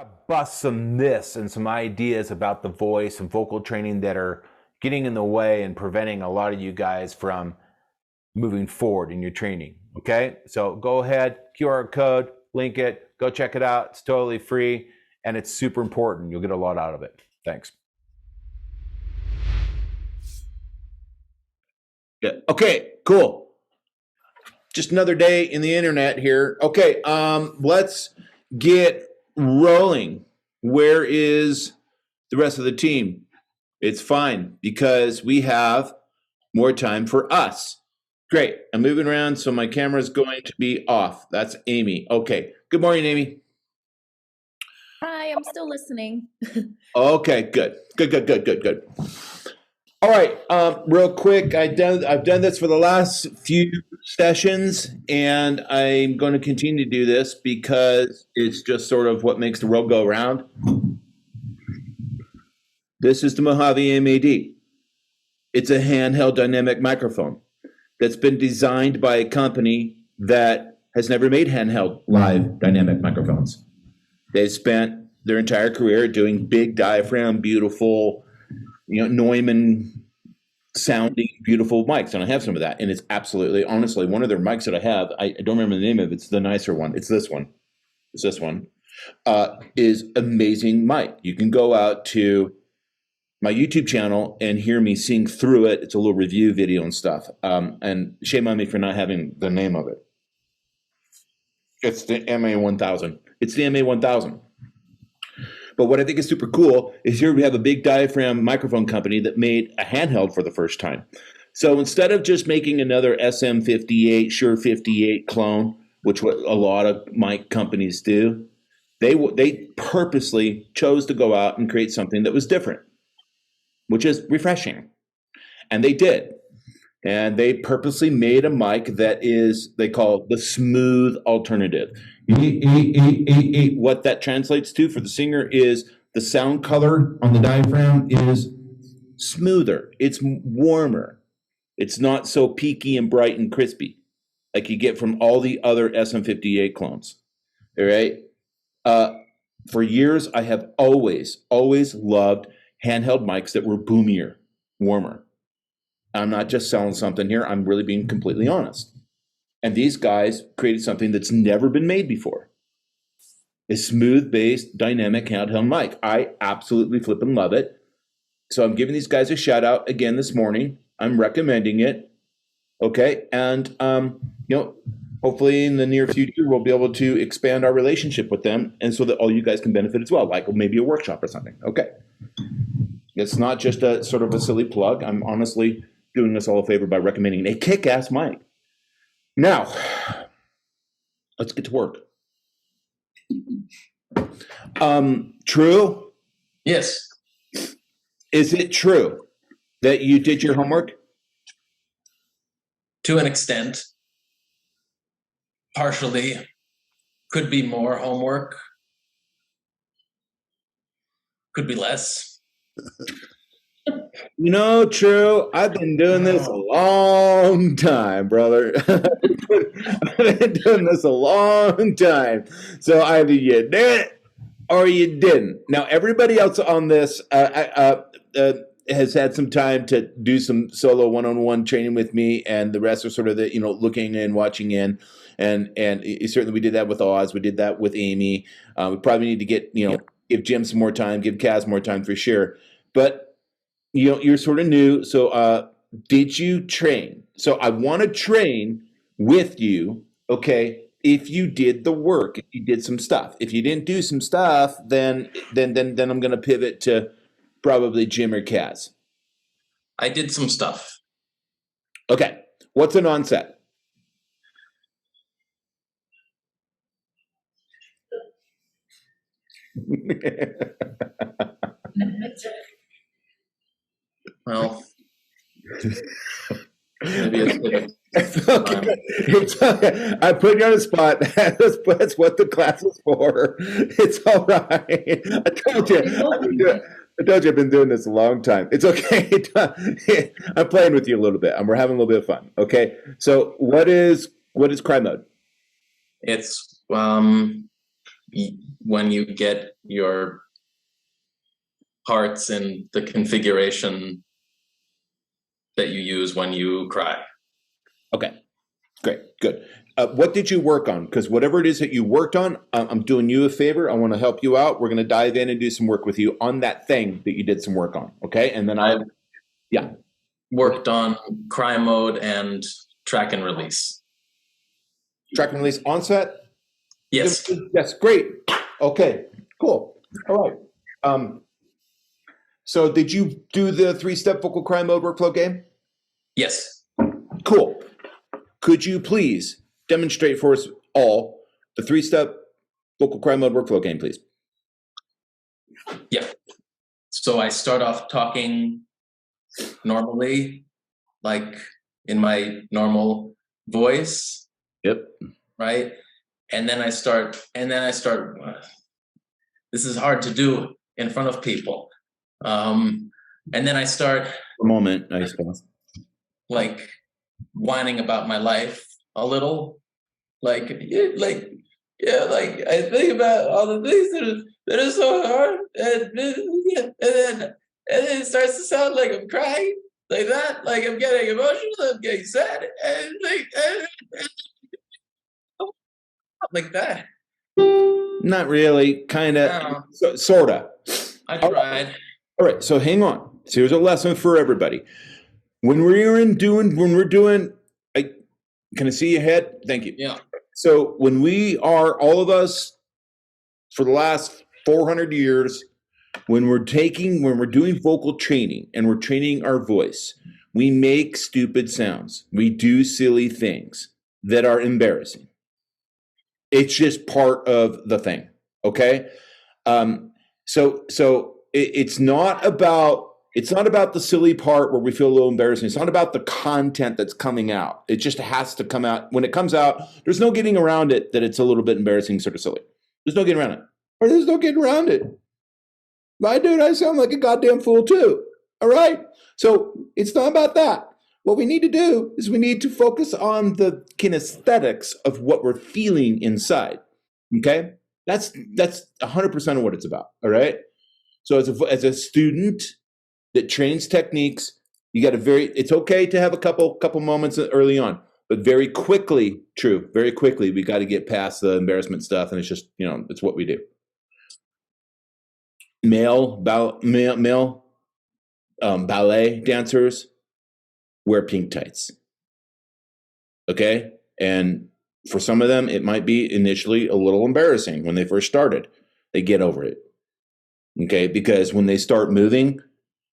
to bust some myths and some ideas about the voice and vocal training that are getting in the way and preventing a lot of you guys from moving forward in your training. Okay, so go ahead, QR code, link it, go check it out. It's totally free and it's super important. You'll get a lot out of it. Thanks. Yeah. Okay, cool. Just another day in the internet here. Okay, let's get rolling. Where is the rest of the team? It's fine because we have more time for us. Great. I'm moving around, so my camera is going to be off. That's Amy. Okay. Good morning, Amy. Hi, I'm still listening. Okay, good. Good. All right, real quick, I've done this for the last few sessions, and I'm going to continue to do this because it's just sort of what makes the world go round. This is the Mojave MAD. It's a handheld dynamic microphone that's been designed by a company that has never made handheld live dynamic microphones. They spent their entire career doing big diaphragm, beautiful, Neumann sounding beautiful mics, and I have some of that, and it's absolutely, honestly, one of their mics that I have, I don't remember the name of it, it's the nicer one, it's this one, is amazing mic. You can go out to my YouTube channel and hear me sing through it. It's a little review video and stuff, and shame on me for not having the name of it. It's the MA1000. It's the MA1000. But what I think is super cool is here we have a big diaphragm microphone company that made a handheld for the first time. So instead of just making another SM58, SHURE 58 clone, which what a lot of mic companies do, they purposely chose to go out and create something that was different, which is refreshing. And they did. And they purposely made a mic that is, they call the smooth alternative. What that translates to for the singer is the sound color on the diaphragm is smoother. It's warmer. It's not so peaky and bright and crispy like you get from all the other SM58 clones. All right. For years, I have always loved handheld mics that were boomier, warmer. I'm not just selling something here. I'm really being completely honest. And these guys created something that's never been made before. A smooth-based dynamic handheld mic. I absolutely flippin' love it. So I'm giving these guys a shout out again this morning. I'm recommending it. Okay. And, hopefully in the near future, we'll be able to expand our relationship with them. And so that all you guys can benefit as well, like maybe a workshop or something. Okay. It's not just a sort of a silly plug. I'm honestly doing us all a favor by recommending a kick-ass mic. Now, let's get to work. True? Yes. Is it true that you did your homework? To an extent. Partially. Could be more homework. Could be less. True. I've been doing this a long time, brother. I've been doing this a long time. So either you did it or you didn't. Now, everybody else on this has had some time to do some solo one-on-one training with me, and the rest are sort of the, looking in, watching in. And certainly we did that with Oz. We did that with Amy. We probably need to get, give Jim some more time, give Kaz more time for sure. But you're sort of new. So did you train? So I want to train with you. Okay. If you did the work, if you did some stuff, if you didn't do some stuff, then I'm going to pivot to probably Jim or Kaz. I did some stuff. Okay. What's an onset? Well, maybe it's okay. I put you on the spot. That's what the class is for. It's all right. I told you I've been doing this a long time. It's okay. I'm playing with you a little bit, and we're having a little bit of fun. Okay. So what is cry mode? It's when you get your parts in the configuration that you use when you cry. Okay, great, good. What did you work on? Because whatever it is that you worked on, I'm doing you a favor. I want to help you out. We're going to dive in and do some work with you on that thing that you did some work on. Okay, and then I've yeah, worked on cry mode and track and release. Track and release onset. Yes. Yes, great. Okay, cool. All right. So did you do the 3-step vocal cry mode workflow game? Yes. Cool. Could you please demonstrate for us all the 3-step vocal cry mode workflow game, please? Yeah. So I start off talking normally, like in my normal voice. Yep. Right. And then I start, this is hard to do in front of people. And then I start A moment, I suppose. like whining about my life a little, like I think about all the things that are so hard, and then it starts to sound like I'm crying, like that, like I'm getting emotional, I'm getting sad, and like that. Not really, kind of, sort of. I tried. All right, so hang on. So here's a lesson for everybody. When we're doing, can I see your head? Thank you. Yeah. So when we are, all of us, for the last 400 years, when we're doing vocal training and we're training our voice, we make stupid sounds. We do silly things that are embarrassing. It's just part of the thing, okay? So it's not about the silly part where we feel a little embarrassing. It's not about the content that's coming out. It just has to come out. When it comes out, there's no getting around it that it's a little bit embarrassing, sort of silly. There's no getting around it. Or there's no getting around it. My dude, I sound like a goddamn fool too. All right? So it's not about that. What we need to do is we need to focus on the kinesthetics of what we're feeling inside. Okay? That's 100% of what it's about. All right? So as a student that trains techniques, you got it's okay to have a couple moments early on, but very quickly, we got to get past the embarrassment stuff, and it's just, it's what we do. Male ballet dancers wear pink tights. Okay? And for some of them, it might be initially a little embarrassing when they first started. They get over it. Okay? Because when they start moving,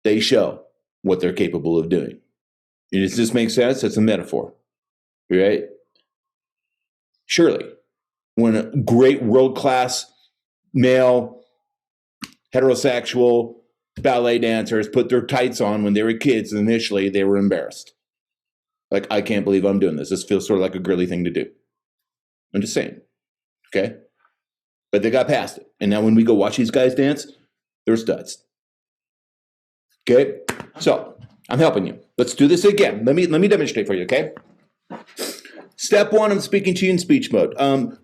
they show what they're capable of doing. Does this make sense? It's a metaphor. Right? Surely, when a great world-class male heterosexual ballet dancers put their tights on when they were kids, initially they were embarrassed. Like, I can't believe I'm doing this. This feels sort of like a girly thing to do. I'm just saying. Okay? But they got past it. And now when we go watch these guys dance, they're studs. Okay? So, I'm helping you. Let's do this again. Let me demonstrate for you, okay? Step 1, I'm speaking to you in speech mode.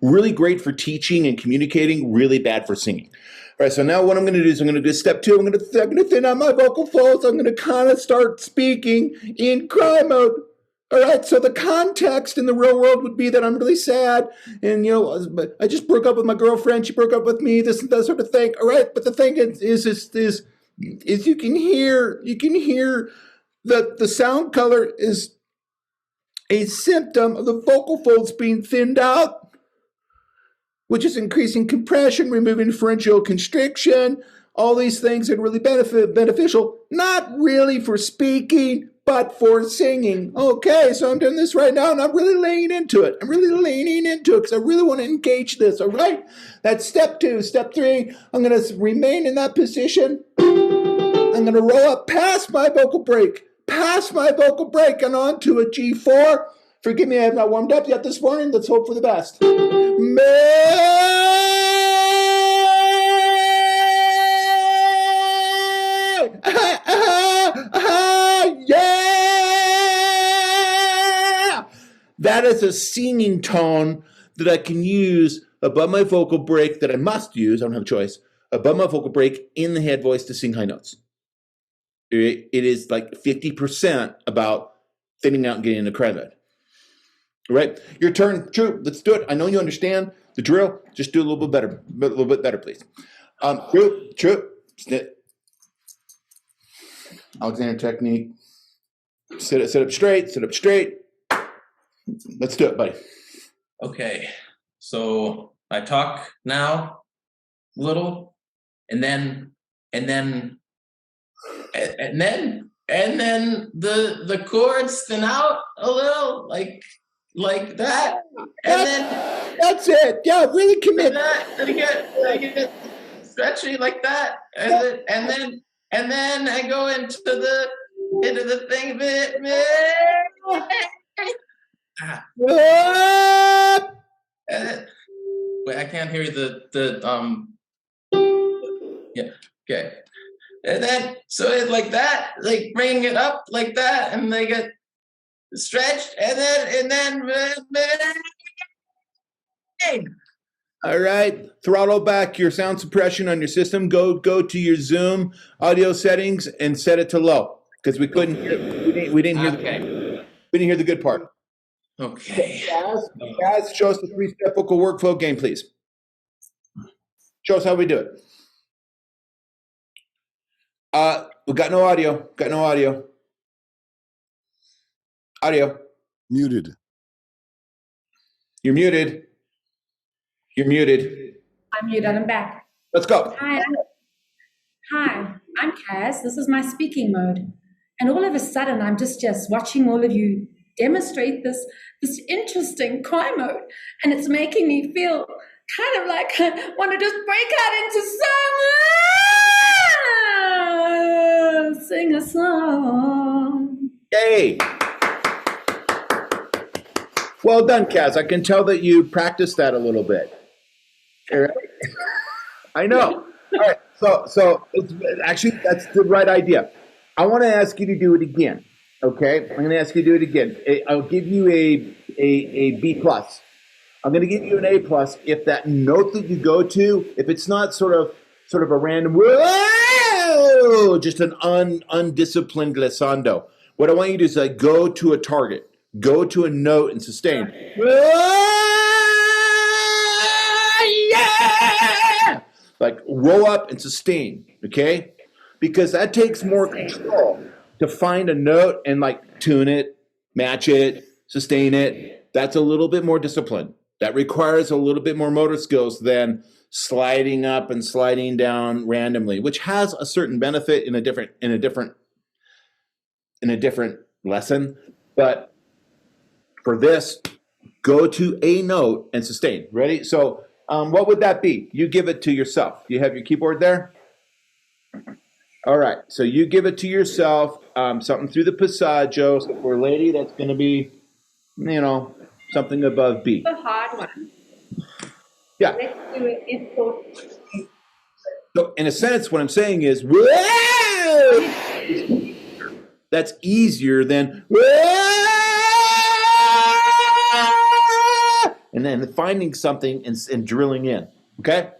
Really great for teaching and communicating, really bad for singing. All right, so now what I'm going to do is I'm going to do step 2. I'm going to thin out my vocal folds. I'm going to kind of start speaking in cry mode. All right, so the context in the real world would be that I'm really sad, and I just broke up with my girlfriend. She broke up with me. This and that sort of thing. All right, but the thing is you can hear that the sound color is a symptom of the vocal folds being thinned out, which is increasing compression, removing pharyngeal constriction. All these things are really beneficial, not really for speaking, but for singing. Okay, so I'm doing this right now, and I'm really laying into it. Because I really want to engage this, all right? That's step 2. Step 3, I'm going to remain in that position. I'm going to roll up past my vocal break, and onto a G4. Forgive me, I have not warmed up yet this morning. Let's hope for the best. Yeah! That is a singing tone that I can use above my vocal break that I must use, I don't have a choice, above my vocal break in the head voice to sing high notes. It is like 50% about thinning out and getting in the cry mode. All right, your turn. True, let's do it. I know you understand the drill. Just do a little bit better, please. True. Alexander technique. Sit up straight. Let's do it, buddy. Okay, so I talk now a little, and then the chords thin out a little, like that, and then that's it. Yeah, really commit. I get stretchy like that, and then I go into the thing a bit. Wait, I can't hear yeah, okay. And then so it's like that, like bringing it up like that, and they get stretched, and then all right, throttle back your sound suppression on your system. Go to your Zoom audio settings and set it to low, because we couldn't hear. We didn't hear. We didn't hear the good part. Okay. Guys, show us the 3-step vocal workflow game, please. Show us how we do it. We got no audio. Audio. Muted. You're muted. I'm muted. I'm back. Let's go. Hi, I'm Kaz. This is my speaking mode. And all of a sudden, I'm just watching all of you demonstrate this interesting cry mode. And it's making me feel kind of like I want to just break out into song. Sing a song. Yay. Well done, Kaz. I can tell that you practiced that a little bit. All right. I know. All right. So it's, actually, that's the right idea. I want to ask you to do it again. Okay, I'm going to ask you to do it again. I'll give you a B plus. I'm going to give you an A plus if that note that you go to, if it's not sort of a random whoa, just an undisciplined glissando. What I want you to do is like go to a target, go to a note and sustain. Yeah! Like roll up and sustain. Okay, because that takes more control. To find a note and like tune it, match it, sustain it, that's a little bit more discipline. That requires a little bit more motor skills than sliding up and sliding down randomly, which has a certain benefit in a different lesson. But for this, go to a note and sustain. Ready? So what would that be? You give it to yourself. You have your keyboard there? All right, so you give it to yourself, something through the passaggio. So for a lady, that's going to be, something above B. The hard one. Yeah. Let's do it. So in a sense, what I'm saying is, whoa! That's easier than, whoa! And then finding something and drilling in, okay?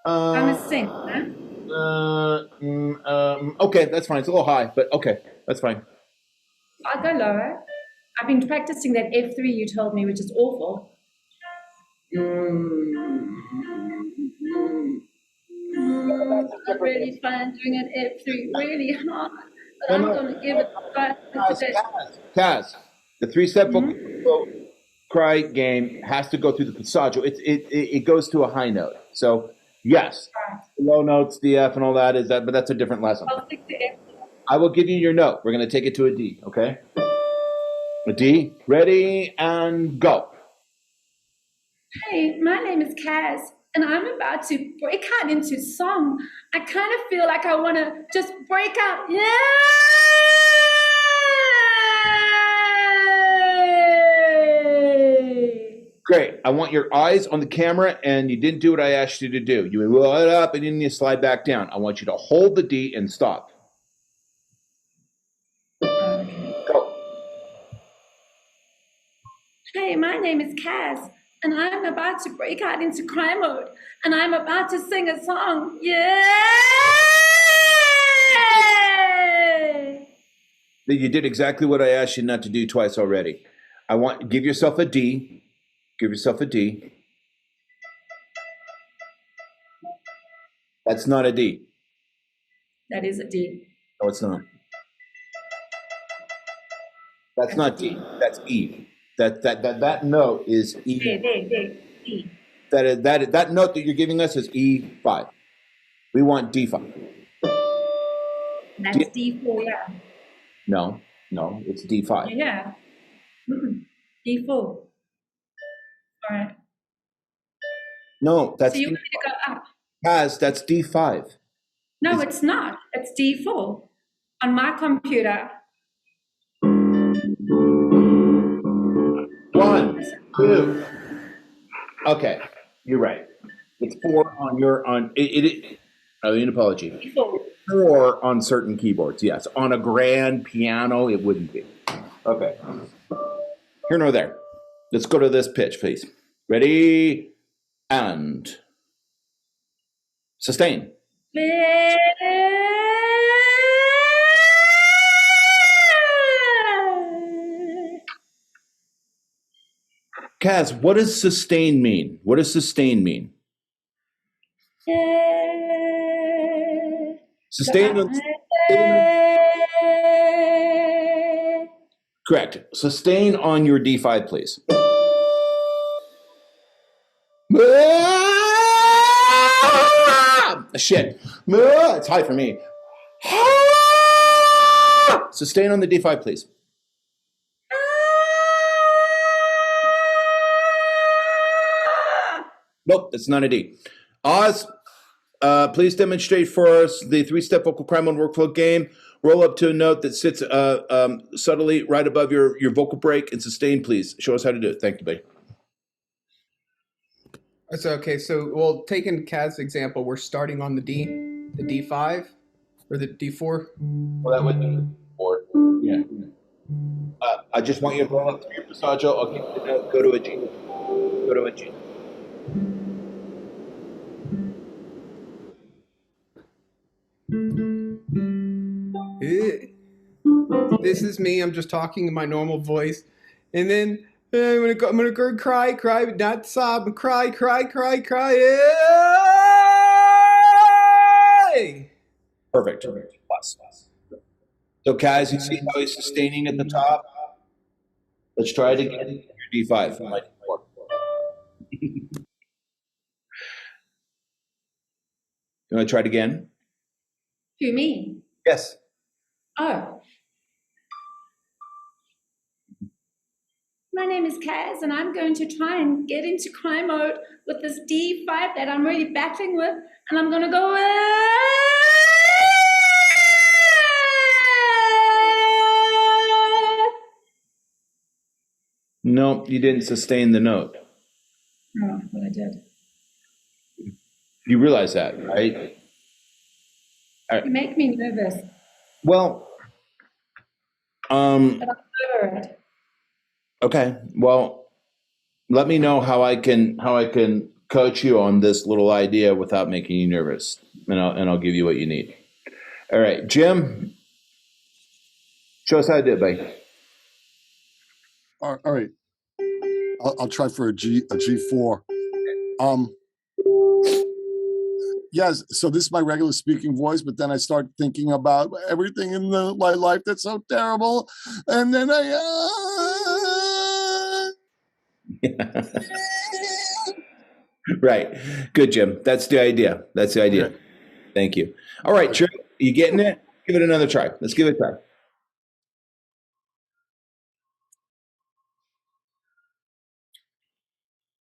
I'm a singer. Okay, that's fine. It's a little high, but okay, that's fine. I'll go lower. I've been practicing that F3 you told me, which is awful. It's really fun doing an F3, really hard. But I'm going to give it a try today. Kaz, the 3-step vocal cry game has to go through the passaggio. It goes to a high note. So yes, low notes, D, F, and all that is that, but that's a different lesson. I'll stick to F. I will give you your note. We're going to take it to a D, okay? A D, ready, and go. Hey, my name is Kaz, and I'm about to break out into song. I kind of feel like I want to just break out. Yeah! Great. I want your eyes on the camera, and you didn't do what I asked you to do. You roll it up, and then you slide back down. I want you to hold the D and stop. Go. Hey, my name is Kaz, and I'm about to break out into cry mode, and I'm about to sing a song. Yay! You did exactly what I asked you not to do twice already. Give yourself a D. Give yourself a D. That's not a D. That is a D. No, it's not. That's not D. That's E. That note is E. D. That note that you're giving us is E5. We want D5. That's D4, yeah. No, it's D5. Yeah. D4. All right. No, that's So you want me to go up? that's D5. No, it's not. It's D4 on my computer. 1, 2. Okay, you're right. It's 4 on it. I mean, apology. D4. 4 on certain keyboards. Yes, on a grand piano, it wouldn't be. Okay. Here nor there. Let's go to this pitch, please. Ready and sustain. Kaz, what does sustain mean? What does sustain mean? Sustain. Correct. Sustain on your D5, please. Shit. It's high for me. Sustain on the D5, please. Nope, that's not a D. Oz, please demonstrate for us the 3-step vocal cry mode workflow game. Roll up to a note that sits subtly right above your vocal break and sustain, please. Show us how to do it. Thank you, buddy. That's okay. So, well, taking Kaz's example, we're starting on the D5, or the D4. Well, that would be 4. Yeah. I just want you to roll up to your passaggio. I'll give you the note. Go to a G. Go to a G. This is me. I'm just talking in my normal voice, and then I'm gonna go cry, but not sob, cry. Yay! Perfect. Plus. So, Kaz, you see how he's sustaining at the top? Let's try it again. Your D5. You want to try it again? To me. Yes. Oh. My name is Kaz, and I'm going to try and get into cry mode with this D5 that I'm really battling with, and I'm going to go. No, you didn't sustain the note. Oh, well, I did. You realize that, right? You make me nervous. Well, But I'm over it. okay. Well, let me know how I can coach you on this little idea without making you nervous, and I'll give you what you need. All right, Jim, show us how to do it, buddy. All right. I'll try for a G4. Yes, so this is my regular speaking voice, but then I start thinking about everything in my life that's so terrible, and then Right. Good, Jim. That's the idea. Okay. Thank you. All right, Trip, you getting it? Give it another try. Let's give it a try.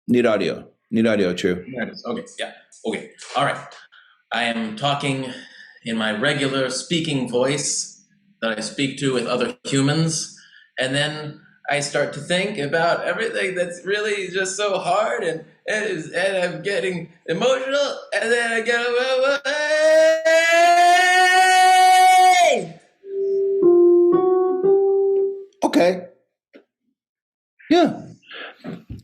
Need audio, True. Okay, yeah, okay, all right. I am talking in my regular speaking voice that I speak to with other humans, and then I start to think about everything that's really just so hard, and I'm getting emotional, and then I get Okay. Yeah.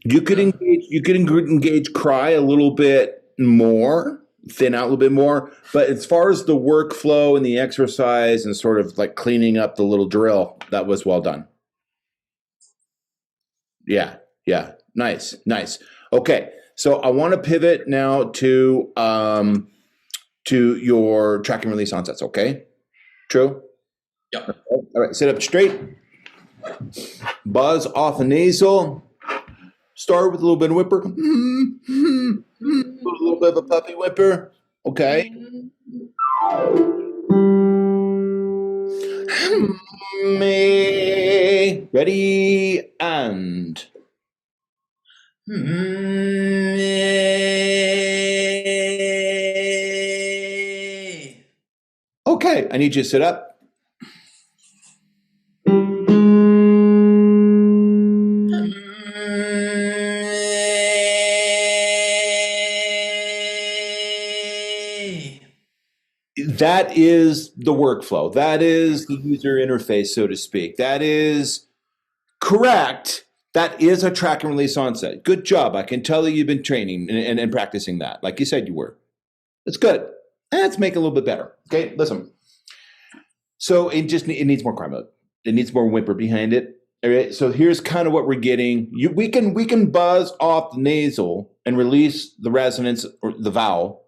You could engage cry a little bit more, thin out a little bit more. But as far as the workflow and the exercise and sort of like cleaning up the little drill, that was well done. Yeah. Nice. Okay. So I want to pivot now to your track and release onsets. Okay. True? Yep. All right. Sit up straight. Buzz off the nasal. Start with a little bit of whimper. A little bit of a puppy whimper. Okay. Ready and. Okay, I need you to sit up. That is the workflow. That is the user interface, so to speak. That is correct. That is a track and release onset. Good job. I can tell that you've been training and practicing that, like you said you were. It's good. Let's make it a little bit better. Okay, listen. So it needs more cry mode. It needs more whimper behind it. All right. So here's kind of what we're getting. We can buzz off the nasal and release the resonance or the vowel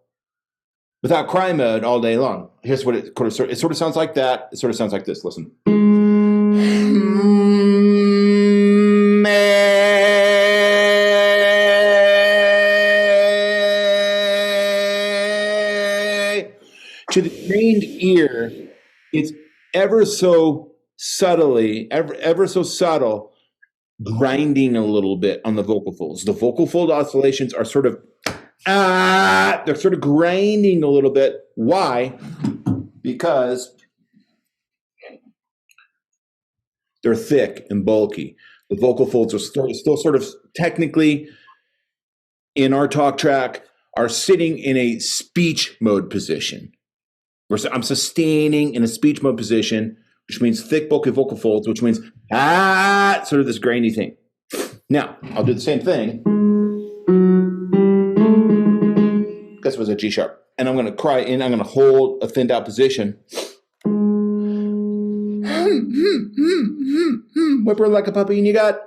without cry mode all day long. Here's what it sort of sounds like that. It sort of sounds like this. Listen. To the trained ear, it's ever so subtly, ever so subtle, grinding a little bit on the vocal folds. The vocal fold oscillations are sort of they're sort of grinding a little bit. Why? Because they're thick and bulky. The vocal folds are still sort of technically in our talk track are sitting in a speech mode position. I'm sustaining in a speech mode position, which means thick, bulky vocal folds, which means sort of this grainy thing. Now, I'll do the same thing. This was a G sharp. And I'm going to cry in. I'm going to hold a thinned out position. Whimper like a puppy, and you got.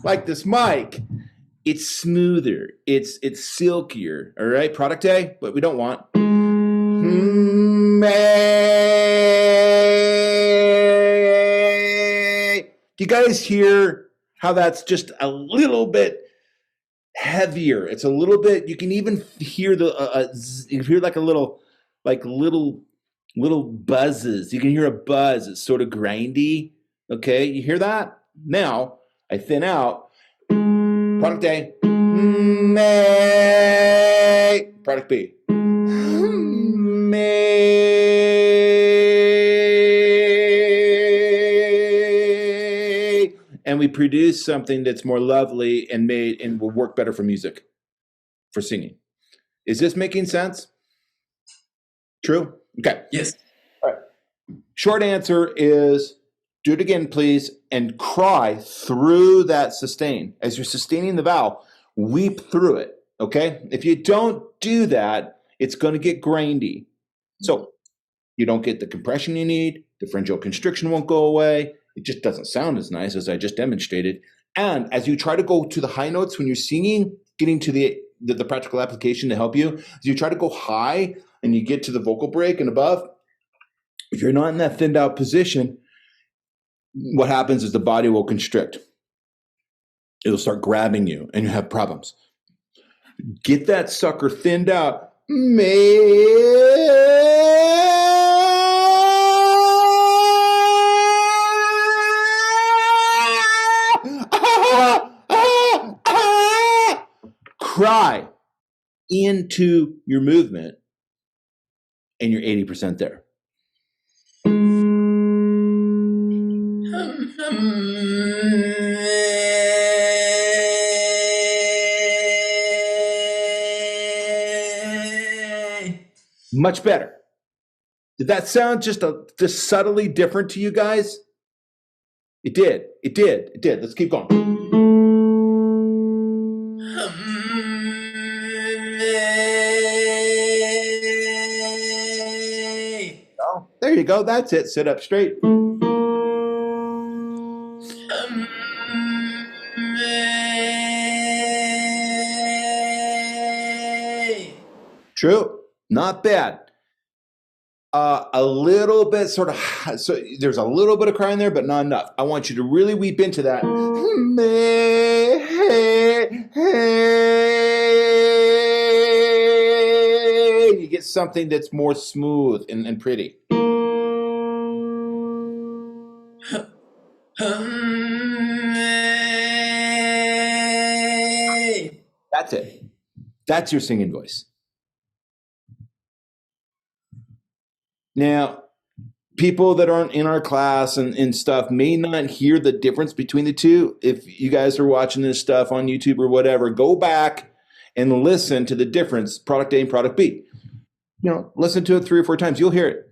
Like this mic, it's smoother, it's silkier. All right, product A, but we don't want. Do you guys hear how that's just a little bit heavier? It's a little bit. You can even hear you can hear like a little buzzes. You can hear a buzz. It's sort of grindy. Okay, you hear that? Now I thin out. Product A. Product B. And we produce something that's more lovely and will work better for music, for singing. Is this making sense? True? Okay. Yes. All right. Short answer is do it again, please, and cry through that sustain. As you're sustaining the vowel, weep through it, okay? If you don't do that, it's going to get grindy. So you don't get the compression you need. The pharyngeal constriction won't go away. It just doesn't sound as nice as I just demonstrated. And as you try to go to the high notes when you're singing, getting to the practical application to help you, as you try to go high and you get to the vocal break and above, if you're not in that thinned out position, what happens is the body will constrict. It'll start grabbing you and you have problems. Get that sucker thinned out. Cry into your movement and you're 80% there. Much better. Did that sound just subtly different to you guys? It did. It did. It did. Let's keep going. Oh, there you go. That's it. Sit up straight. True. Not bad. A little bit sort of, so there's a little bit of cry in there, but not enough. I want you to really weep into that. You get something that's more smooth and pretty. That's it. That's your singing voice. Now, people that aren't in our class and stuff may not hear the difference between the two. If you guys are watching this stuff on YouTube or whatever, go back and listen to the difference, product A and product B. You know, listen to it 3 or 4 times. You'll hear it.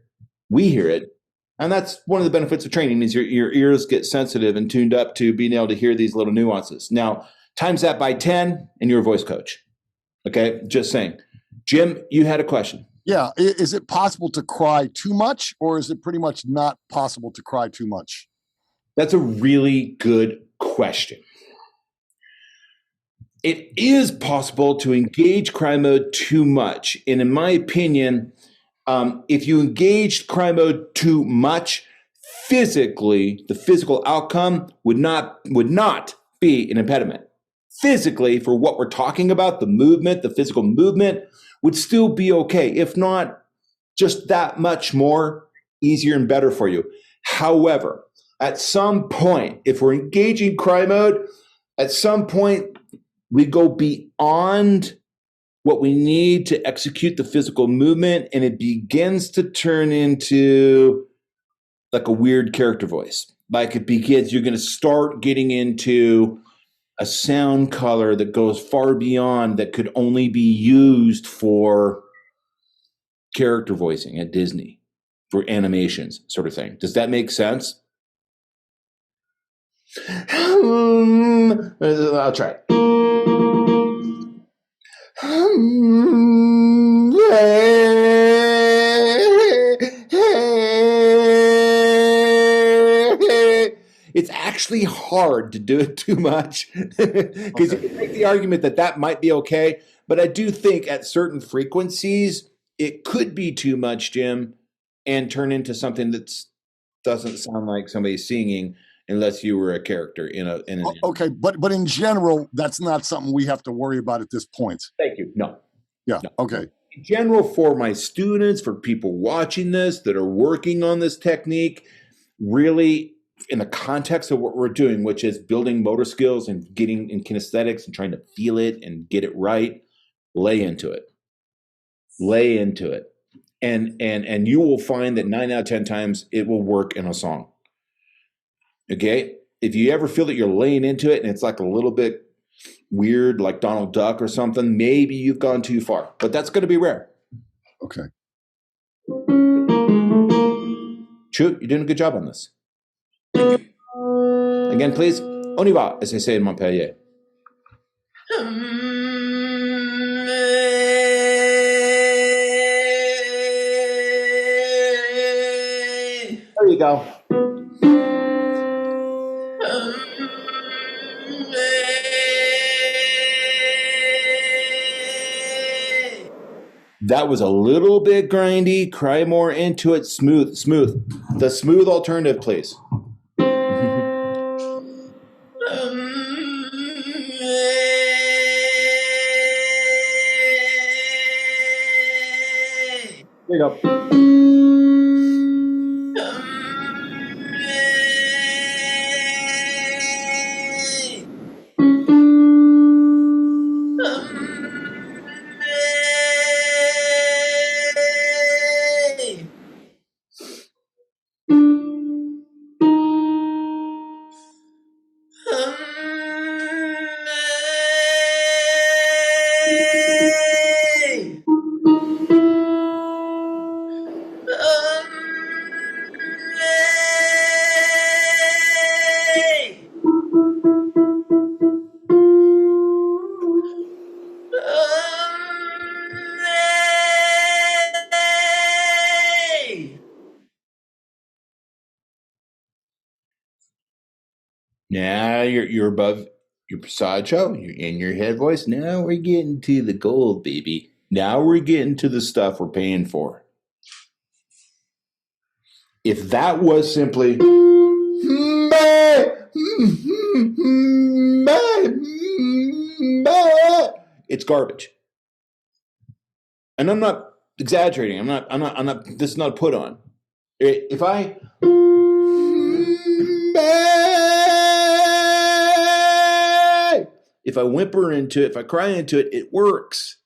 We hear it. And that's one of the benefits of training is your ears get sensitive and tuned up to being able to hear these little nuances. Now, times that by 10 and you're a voice coach. Okay, just saying. Jim, you had a question. Yeah. Is it possible to cry too much, or is it pretty much not possible to cry too much? That's a really good question. It is possible to engage cry mode too much. And in my opinion, if you engage cry mode too much, physically, the physical outcome would not be an impediment. Physically, for what we're talking about, the movement, the physical movement would still be okay. If not, just that much more easier and better for you. However, at some point, if we're engaging cry mode, at some point, we go beyond what we need to execute the physical movement, and it begins to turn into like a weird character voice. Like it begins, you're going to start getting into a sound color that goes far beyond that could only be used for character voicing at Disney, for animations sort of thing. Does that make sense? I'll try it. It's actually hard to do it too much because you can make the argument that might be okay. But I do think at certain frequencies, it could be too much, Jim, and turn into something that doesn't sound like somebody's singing unless you were a character in an Okay, but in general, that's not something we have to worry about at this point. Thank you. No. Yeah. No. Okay. In general, for my students, for people watching this that are working on this technique, really in the context of what we're doing, which is building motor skills and getting in kinesthetics and trying to feel it and get it right, lay into it. Lay into it. And you will find that 9 out of 10 times it will work in a song. Okay? If you ever feel that you're laying into it and it's like a little bit weird, like Donald Duck or something, maybe you've gone too far. But that's going to be rare. Okay. True, you're doing a good job on this. Again, please. On y va, as they say in Montpellier. There you go. That was a little bit grindy. Cry more into it. Smooth. The smooth alternative, please. There you go. Now you're above your passaggio, you're in your head voice. Now we're getting to the gold, baby. Now we're getting to the stuff we're paying for. If that was simply it's garbage. And I'm not exaggerating. I'm not this is not a put on. If I whimper into it, if I cry into it, it works.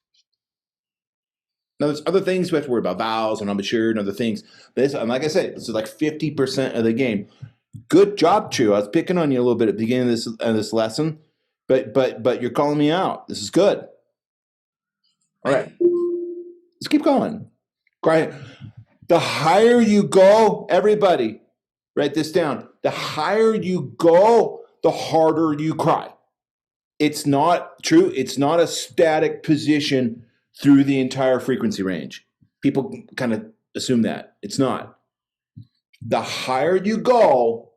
Now, there's other things we have to worry about, vowels and embouchure and other things. But and like I said, this is like 50% of the game. Good job, True. I was picking on you a little bit at the beginning of this lesson, but you're calling me out. This is good. All right, let's keep going. Cry. The higher you go, everybody, write this down. The higher you go, the harder you cry. It's not true. It's not a static position through the entire frequency range. People kind of assume that. It's not. The higher you go,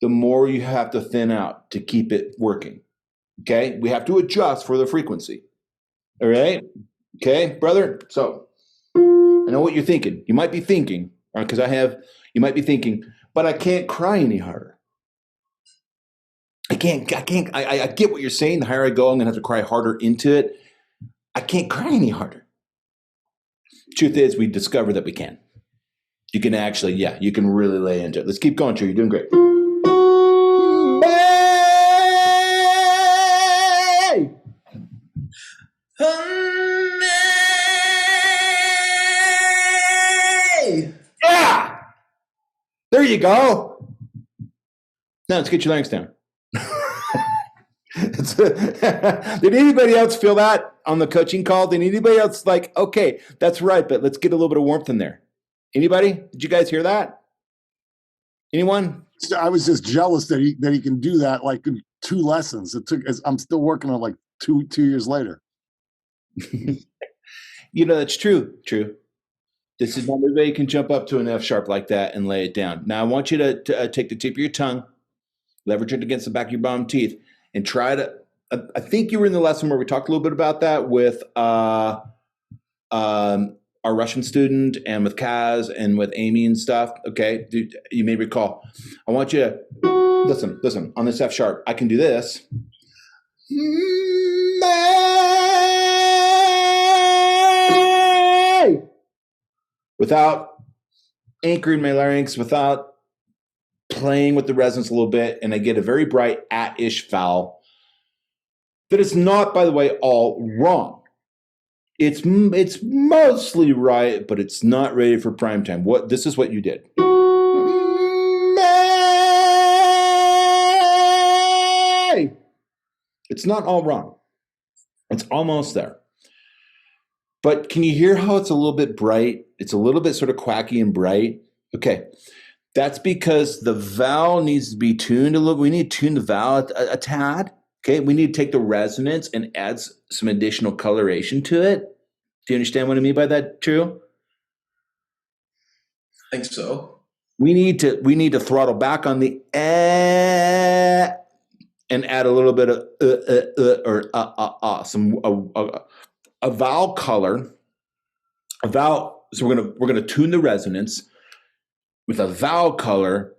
the more you have to thin out to keep it working. Okay? We have to adjust for the frequency. All right? Okay, brother? So, I know what you're thinking. You might be thinking, because you might be thinking, but I can't cry any harder. I get what you're saying. The higher I go, I'm going to have to cry harder into it. I can't cry any harder. Truth is, we discovered that we can. You can actually, you can really lay into it. Let's keep going, True. You're doing great. Yeah! There you go. Now let's get your larynx down. Did anybody else feel that on the coaching call? Did anybody else like, okay, that's right, but let's get a little bit of warmth in there? Anybody? Did you guys hear that? Anyone? I was just jealous that he can do that like in 2 lessons. I'm still working on like two years later. That's true. True. This is not everybody can jump up to an F sharp like that and lay it down. Now I want you to take the tip of your tongue, leverage it against the back of your bottom teeth, and try to. I think you were in the lesson where we talked a little bit about that with our Russian student and with Kaz and with Amy and stuff. Okay, you may recall. I want you to listen on this F sharp. I can do this. Without anchoring my larynx, without playing with the resonance a little bit, and I get a very bright at-ish vowel that is not, by the way, all wrong. It's mostly right, but it's not ready for prime time. This is what you did. It's not all wrong. It's almost there. But can you hear how it's a little bit bright? It's a little bit sort of quacky and bright. Okay. That's because the vowel needs to be tuned a little. We need to tune the vowel a tad. Okay. We need to take the resonance and add some additional coloration to it. Do you understand what I mean by that, True? I think so. We need to throttle back on the and add a little bit of a vowel color, a vowel. So we're gonna tune the resonance with a vowel color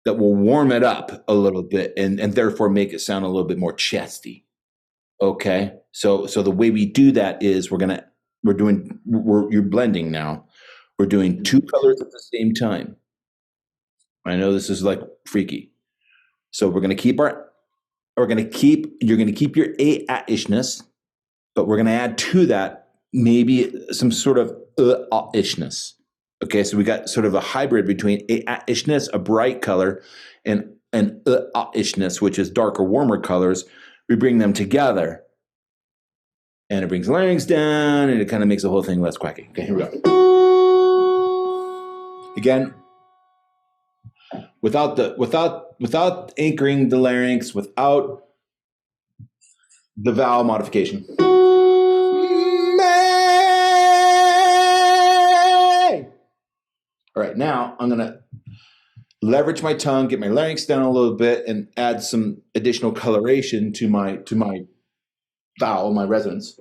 that will warm it up a little bit and therefore make it sound a little bit more chesty. Okay, so the way we do that is you're blending now. We're doing 2 colors at the same time. I know this is like freaky. So you're gonna keep your A-ishness, but we're gonna add to that maybe some sort of ishness. Okay, so we got sort of a hybrid between A-ishness, a bright color, and an ishness, which is darker, warmer colors. We bring them together, and it brings larynx down, and it kind of makes the whole thing less quacky. Okay, here we go. Again, without anchoring the larynx, without the vowel modification. All right, now I'm going to leverage my tongue, get my larynx down a little bit, and add some additional coloration to my vowel, my resonance.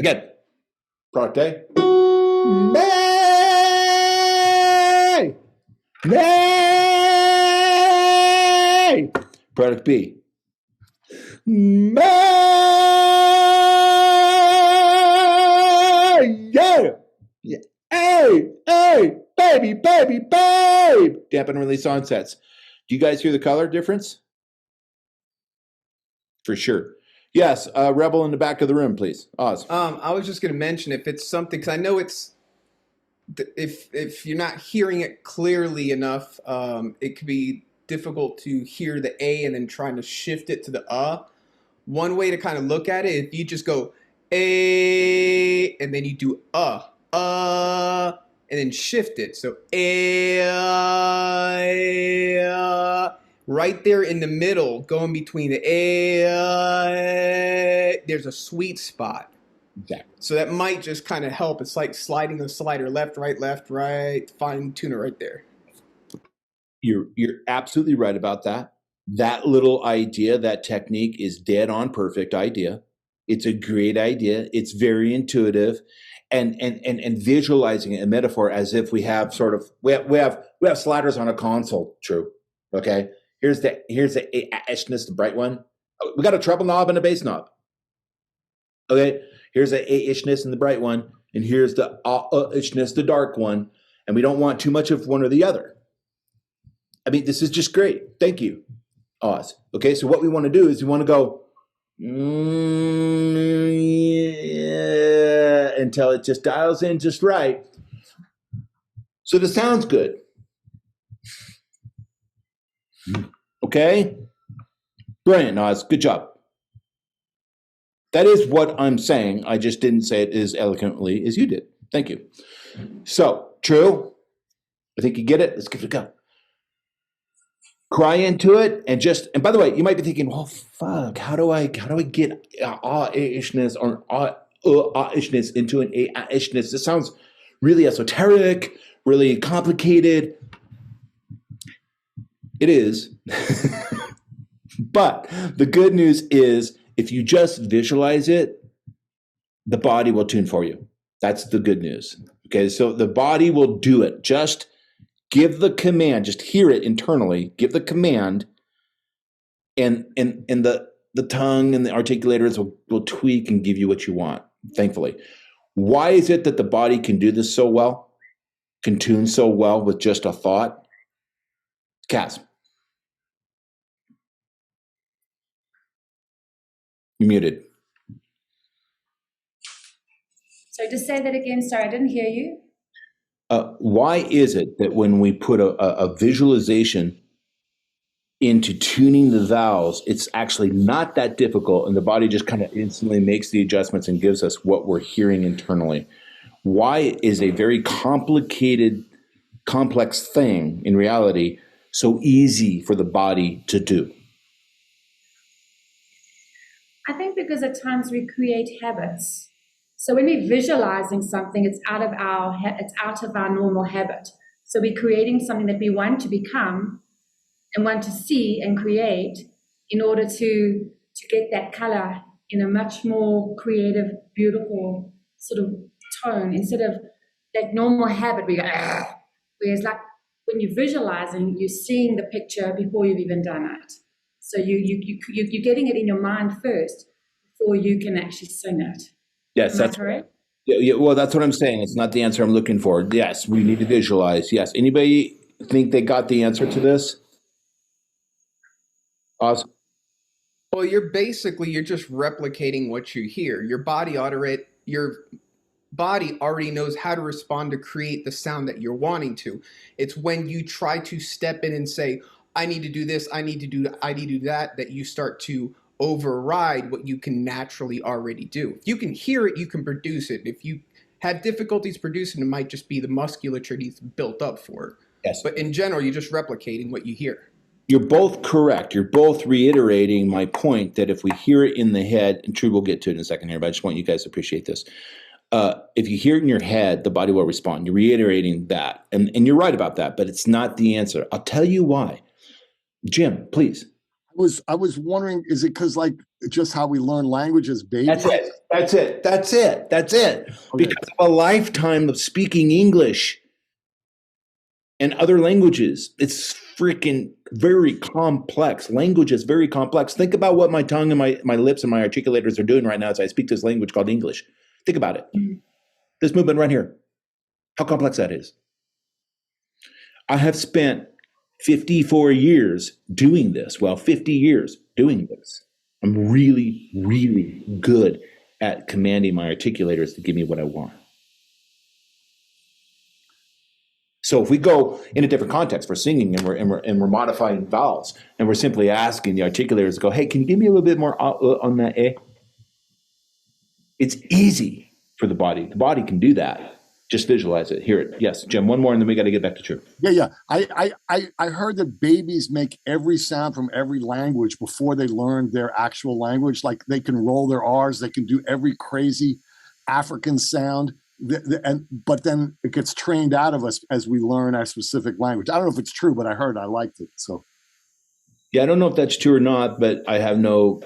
Again, product A. May. May. Product B. May. Yeah. Yeah. Hey, hey, baby, baby, babe. Dampen release onsets. Do you guys hear the color difference? For sure. Yes, Rebel in the back of the room, please. Oz. I was just going to mention if it's something, because I know it's, if you're not hearing it clearly enough, it could be difficult to hear the A and then trying to shift it to the One way to kind of look at it, if you just go A and then you do and then shift it. So A, right there in the middle, going between the A, there's a sweet spot. Exactly. So that might just kind of help. It's like sliding the slider left, right, fine tune it right there. You're absolutely right about that. That little idea, that technique is dead on perfect idea. It's a great idea. It's very intuitive, and visualizing it in metaphor as if we have sort of we have sliders on a console. True. Okay. Here's the A-ishness, the bright one. We got a treble knob and a bass knob. Okay. Here's the A-ishness and the bright one, and here's the ishness, the dark one, and we don't want too much of one or the other. I mean, this is just great. Thank you, Oz. Okay, so what we want to do is we want to go until it just dials in just right, so the sound's good. Okay, brilliant, Oz. Good job. That is what I'm saying. I just didn't say it as eloquently as you did. Thank you. So, true. I think you get it. Let's give it a go. Cry into it, and by the way, you might be thinking, well, fuck, how do I get ishness or ishness into an ishness? This sounds really esoteric, really complicated. It is. But the good news is, if you just visualize it, the body will tune for you. That's the good news. Okay, so the body will do it. Just give the command, just hear it internally, give the command, and the tongue and the articulators will tweak and give you what you want, thankfully. Why is it that the body can do this so well, can tune so well with just a thought? Cass. You're muted. So just say that again. Sorry, I didn't hear you. Why is it that when we put a visualization into tuning the vowels, it's actually not that difficult, and the body just kind of instantly makes the adjustments and gives us what we're hearing internally? Why is a very complicated, complex thing in reality so easy for the body to do? I think because at times we create habits. So when we're visualizing something, it's out of our normal habit. So we're creating something that we want to become and want to see and create in order to get that color in a much more creative, beautiful sort of tone instead of that normal habit we go, "Argh." Whereas like when you're visualizing, you're seeing the picture before you've even done it. So you're getting it in your mind first before you can actually sing it. Yes, that's correct. Yeah, well, that's what I'm saying. It's not the answer I'm looking for. Yes, we need to visualize. Yes. Anybody think they got the answer to this? Awesome. Well, you're just replicating what you hear. Your body already knows how to respond to create the sound that you're wanting to. It's when you try to step in and say, I need to do this, I need to do that, that you start to override what you can naturally already do. If you can hear it, you can produce it. If you have difficulties producing, it might just be the musculature needs built up for it. Yes. But in general, you're just replicating what you hear. You're both correct. You're both reiterating my point that if we hear it in the head, and true, we'll get to it in a second here, but I just want you guys to appreciate this. If you hear it in your head, the body will respond. You're reiterating that. And you're right about that, but it's not the answer. I'll tell you why. Jim, please. I was wondering, is it because like just how we learn language as babies? That's it. Okay. Because of a lifetime of speaking English and other languages. It's freaking very complex. Language is very complex. Think about what my tongue and my lips and my articulators are doing right now as I speak this language called English. Think about it. This movement right here. How complex that is. I have spent 54 years doing this. Well, 50 years doing this. I'm really, really good at commanding my articulators to give me what I want. So if we go in a different context for singing and we're modifying vowels and we're simply asking the articulators to go, hey, can you give me a little bit more on that A? It's easy for the body. The body can do that. Just visualize it. Hear it. Yes, Jim, one more and then we got to get back to true. Yeah. I heard that babies make every sound from every language before they learn their actual language. Like they can roll their R's, they can do every crazy African sound. But then it gets trained out of us as we learn our specific language. I don't know if it's true, but I heard I liked it. So yeah, I don't know if that's true or not, but I have no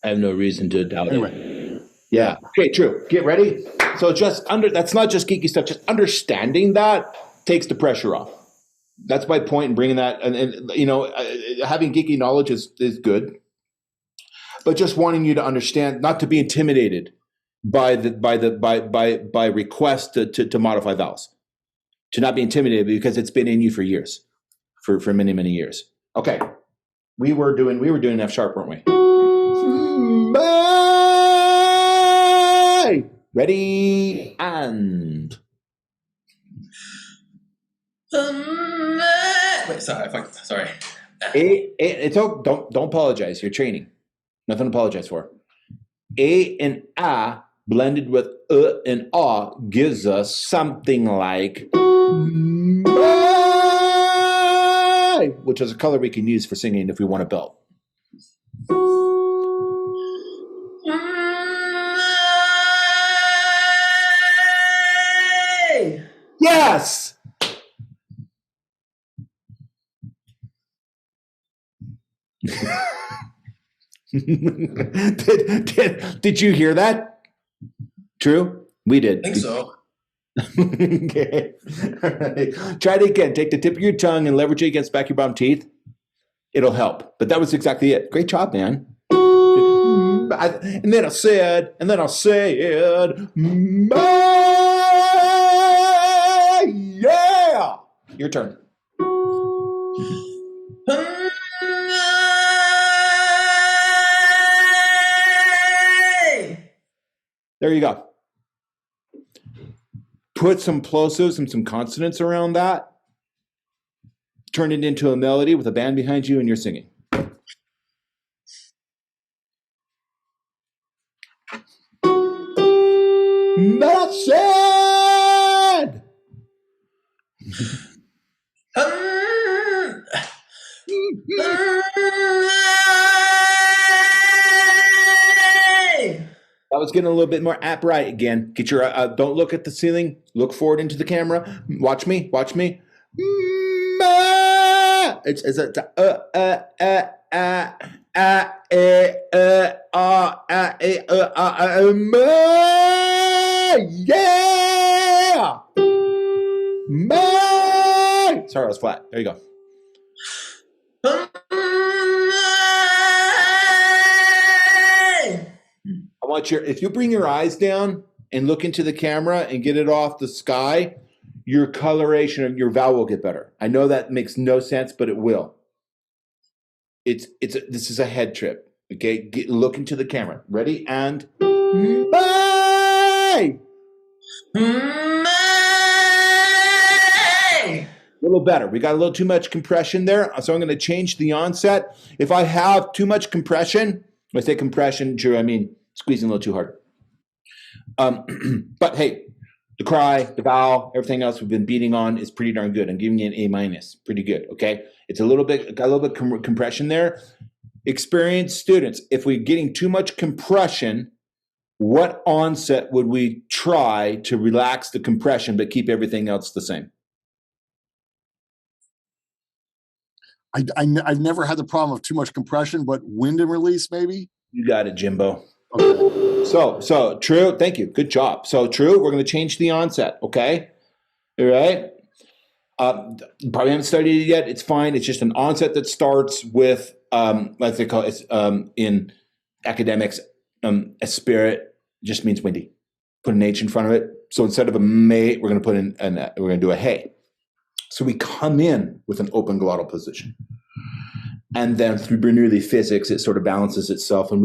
reason to doubt it. Yeah. Okay, true. Get ready. So that's not just geeky stuff. Just understanding that takes the pressure off. That's my point in bringing that. And you know, having geeky knowledge is good, but just wanting you to understand, not to be intimidated by request to modify vowels, to not be intimidated because it's been in you for years, for many, many years. Okay. We were doing F sharp, weren't we? Bye. Ready and wait, sorry. Don't apologize. You're training. Nothing to apologize for. A and A blended with and A gives us something like bye, which is a color we can use for singing if we want to belt. Yes. Did you hear that? True? We did. I think so. Okay. All right. Try it again. Take the tip of your tongue and leverage it against the back of your bottom teeth. It'll help. But that was exactly it. Great job, man. And then I said, yeah. Your turn. There you go. Put some plosives and some consonants around that. Turn it into a melody with a band behind you and you're singing. That's it! I was getting a little bit more upright again. Get your don't look at the ceiling. Look forward into the camera. Watch me. It's yeah. Sorry, I was flat. There you go. I want if you bring your eyes down and look into the camera and get it off the sky, your coloration of your vowel will get better. I know that makes no sense, but it will. This is a head trip. Okay, look into the camera. Ready and bye. A little better. We got a little too much compression there, so I'm going to change the onset. If I have too much compression, when I say compression, Drew, I mean squeezing a little too hard. But hey, the cry, the vowel, everything else we've been beating on is pretty darn good. I'm giving you an A-. Pretty good, okay? It's got a little bit compression there. Experienced students, if we're getting too much compression, what onset would we try to relax the compression but keep everything else the same? I've never had the problem of too much compression, but wind and release, maybe? You got it, Jimbo. Okay. So True, thank you. Good job. So True, we're going to change the onset, okay? All right? You probably haven't studied it yet. It's fine. It's just an onset that starts with, what they call it, in academics, a spirit just means windy. Put an H in front of it. So instead of a may, we're going to put in we're going to do a hey. So we come in with an open glottal position. And then through Bernoulli physics, it sort of balances itself, and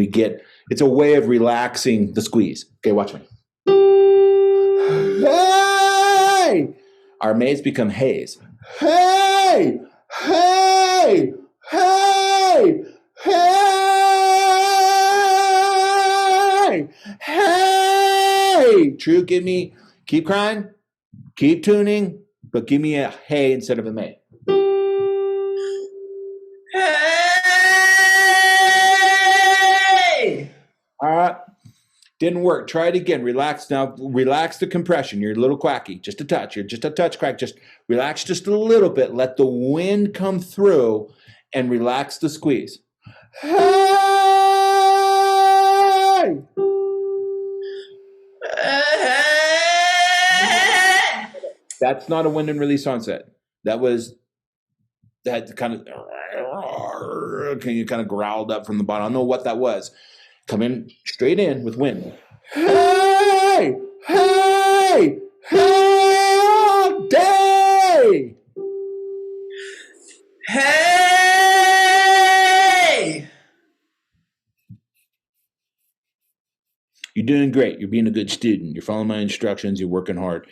it's a way of relaxing the squeeze. Okay, watch me. Hey! Our mays become hays. Hey! Hey! Hey! Hey! Hey! True, keep crying, keep tuning, but give me a hey instead of a may. Hey! All right. Didn't work. Try it again. Relax now. Relax the compression. You're a little quacky. Just a touch. You're just a touch crack. Just relax just a little bit. Let the wind come through and relax the squeeze. Hey! That's not a wind and release onset. That kind of growled up from the bottom. I don't know what that was. Come in straight in with wind. Hey! Hey! Hey! Day! Hey! You're doing great. You're being a good student. You're following my instructions. You're working hard.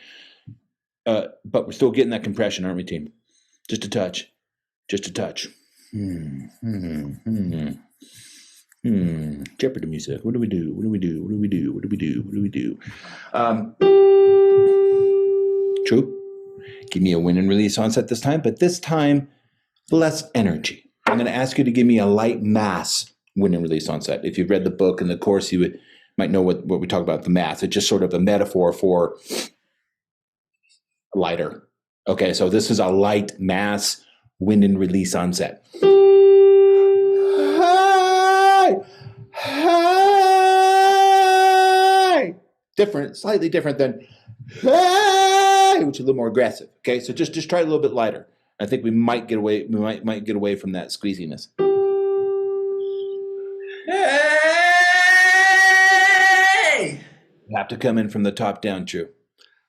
But we're still getting that compression, aren't we, team? Just a touch. Just a touch. Jeopardy music. What do we do? What do we do? What do we do? What do we do? What do we do? True. Give me a wind and release onset this time, but this time, less energy. I'm going to ask you to give me a light mass wind and release onset. If you've read the book and the course, you might know what we talk about, the mass. It's just sort of a metaphor for lighter. Okay, so this is a light mass wind and release onset. Hey! Hey! Different, slightly different than hey, which is a little more aggressive. Okay, so just try a little bit lighter. I think we might get away. We might get away from that squeeziness. Hey! You have to come in from the top down, True.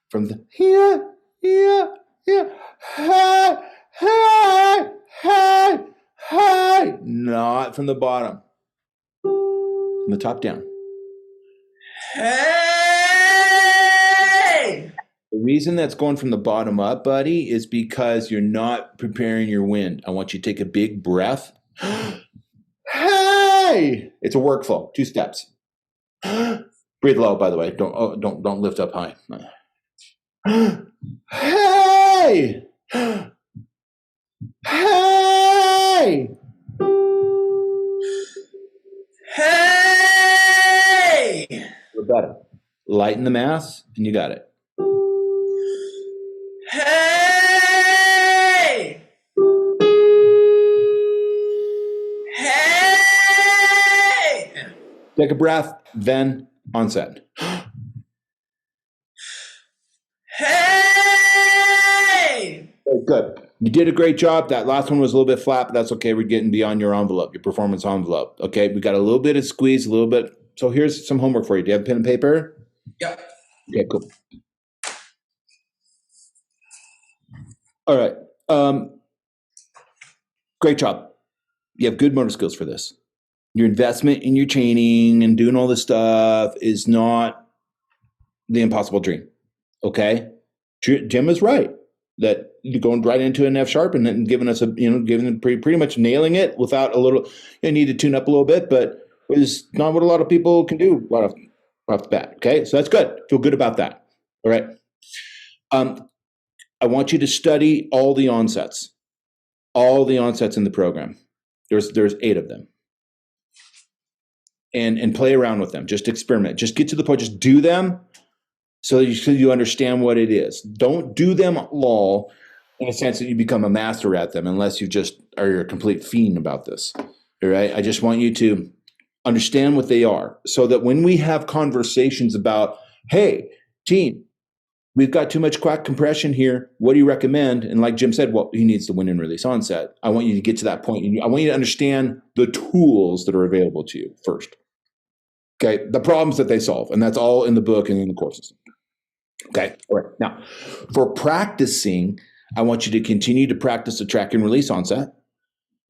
From the here, hey, hey, hey, hey. Not from the bottom. From the top down. Hey! The reason that's going from the bottom up, buddy, is because you're not preparing your wind. I want you to take a big breath. Hey! It's a workflow. 2 steps. Breathe low, by the way. Don't lift up high. Hey! Hey! Hey! We're better. Lighten the mass, and you got it. Hey! Hey! Take a breath, then onset. Hey! Okay, good. You did a great job. That last one was a little bit flat, but that's okay. We're getting beyond your envelope, your performance envelope. Okay, we got a little bit of squeeze, a little bit. So here's some homework for you. Do you have pen and paper? Yep. Okay, cool. All right. Great job. You have good motor skills for this. Your investment in your training and doing all this stuff is not the impossible dream. Okay? Jim is right that you're going right into an F sharp and then giving us pretty much nailing it without a little, you need to tune up a little bit, but it's not what a lot of people can do right off the bat. Okay? So that's good. Feel good about that. All right. I want you to study all the onsets. all the onsets in the program. There's 8 of them. And play around with them. Just experiment. Just get to the point. Just do them so you understand what it is. Don't do them all in a sense that you become a master at them unless you just are a complete fiend about this. All right? I just want you to understand what they are so that when we have conversations about, hey, team, we've got too much quack compression here. What do you recommend? And like Jim said, well, he needs the win and release onset. I want you to get to that point. I want you to understand the tools that are available to you first. Okay, the problems that they solve. And that's all in the book and in the courses. Okay, all right. Now, for practicing, I want you to continue to practice the track and release onset.